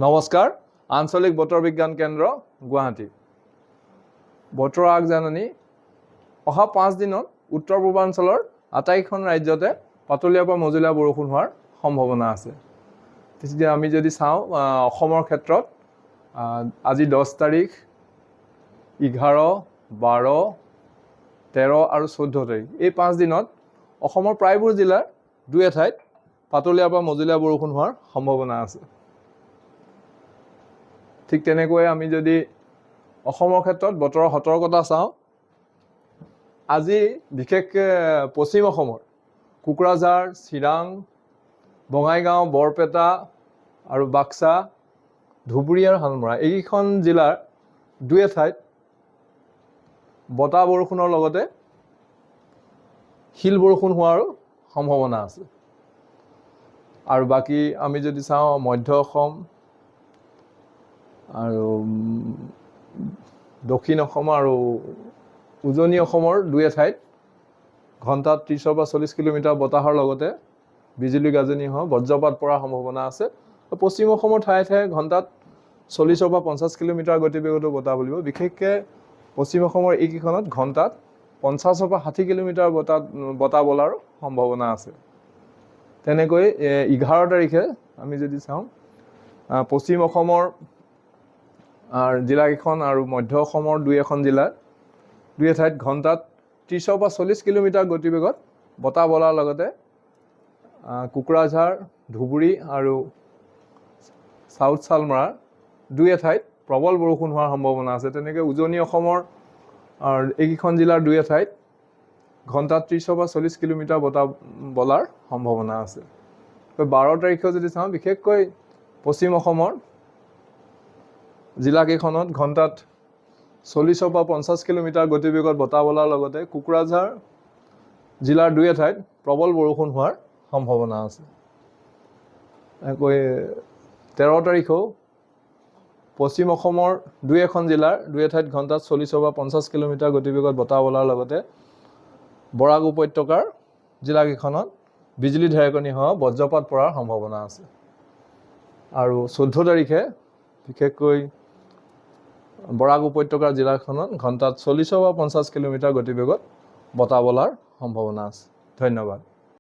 নমস্কাৰ আঞ্চলিক বতৰ বিজ্ঞান কেন্দ্ৰ গুৱাহাটী বতৰ আগজাননী অহা 5 দিনত উত্তৰ পূৰ্বাঞ্চলৰ আটাইখন ৰাজ্যতে পাতলীয়া পৰা মজলীয়া বৰষুণ হোৱাৰ সম্ভাৱনা আছে। তেতিয়া আমি যদি চাওঁ অসমৰ ক্ষেত্ৰত আজি 10 তাৰিখ 11, 12, 13 আৰু 14 তাৰিখ এই 5 দিনত অসমৰ প্ৰায়বোৰ জিলাৰ দুই এঠাইত পাতলীয়া পৰা মজলীয়া বৰষুণ হোৱাৰ সম্ভাৱনা আছে। ঠিক তেনেকৈ আমি যদি অসমৰ ক্ষেত্ৰত বতৰৰ সতৰ্কতা চাওঁ, আজি বিশেষকৈ পশ্চিম অসমৰ কোকৰাঝাৰ, চিৰাং, বঙাইগাঁও, বৰপেটা আৰু বাক্সা, ধুবুৰী আৰু শালমৰা এইকেইখন জিলাৰ দুই এঠাইত বতাহ বৰষুণৰ লগতে শিল বৰষুণ হোৱাৰো সম্ভাৱনা আছে। আৰু বাকী আমি যদি চাওঁ মধ্য অসম আৰু দক্ষিণ অসম আৰু উজনি অসমৰ দুই এঠাইত ঘণ্টাত 30 পৰা 40 কিলোমিটাৰ বতাহৰ লগতে বিজুলী গাজনি হোৱা বজ্ৰপাত পৰাৰ সম্ভাৱনা আছে। পশ্চিম অসমৰ ঠায়ে ঠায়ে ঘণ্টাত 40 পৰা 50 কিলোমিটাৰ গতিবেগতো বতাহ বলিব। বিশেষকৈ পশ্চিম অসমৰ এইকেইখনত ঘণ্টাত 50 পৰা 60 কিলোমিটাৰ বতাহ বলাৰো সম্ভাৱনা আছে। তেনেকৈ 11 তাৰিখে আমি যদি চাওঁ পশ্চিম অসমৰ জিলাকেইখন আৰু মধ্য অসমৰ দুই এখন জিলাৰ দুই এঠাইত ঘণ্টাত 30 পৰা 40 কিলোমিটাৰ গতিবেগত বতাহ বলাৰ লগতে কোকৰাঝাৰ, ধুবুৰী আৰু চাউথ শালমৰাৰ দুই এঠাইত প্ৰবল বৰষুণ হোৱাৰ সম্ভাৱনা আছে। তেনেকৈ উজনি অসমৰ এইকেইখন জিলাৰ দুই এঠাইত ঘণ্টাত 30 পৰা 40 কিলোমিটাৰ বতাহ বলাৰ সম্ভাৱনা আছে। 12 তাৰিখে যদি চাওঁ বিশেষকৈ পশ্চিম অসমৰ জিলাকেইখনত ঘণ্টাত 40 পৰা 50 কিলোমিটাৰ গতিবেগত বতাহ বলাৰ লগতে কোকৰাঝাৰ জিলাৰ দুই এঠাইত প্ৰবল বৰষুণ হোৱাৰ সম্ভাৱনা আছে। এনেকৈ 13 তাৰিখেও পশ্চিম অসমৰ দুই এখন জিলাৰ দুই এঠাইত ঘণ্টাত 40 পৰা 50 কিলোমিটাৰ গতিবেগত বতাহ বলাৰ লগতে বৰাক উপত্যকাৰ জিলাকেইখনত বিজুলী ঢেৰেকনি হোৱা বজ্ৰপাত পৰাৰ সম্ভাৱনা আছে। আৰু 14 তাৰিখে বিশেষকৈ বৰাক উপত্যকাৰ জিলাখনত ঘণ্টাত 40 পৰা 50 কিলোমিটাৰ গতিবেগত বতাহ বলাৰ সম্ভাৱনা আছে। ধন্যবাদ।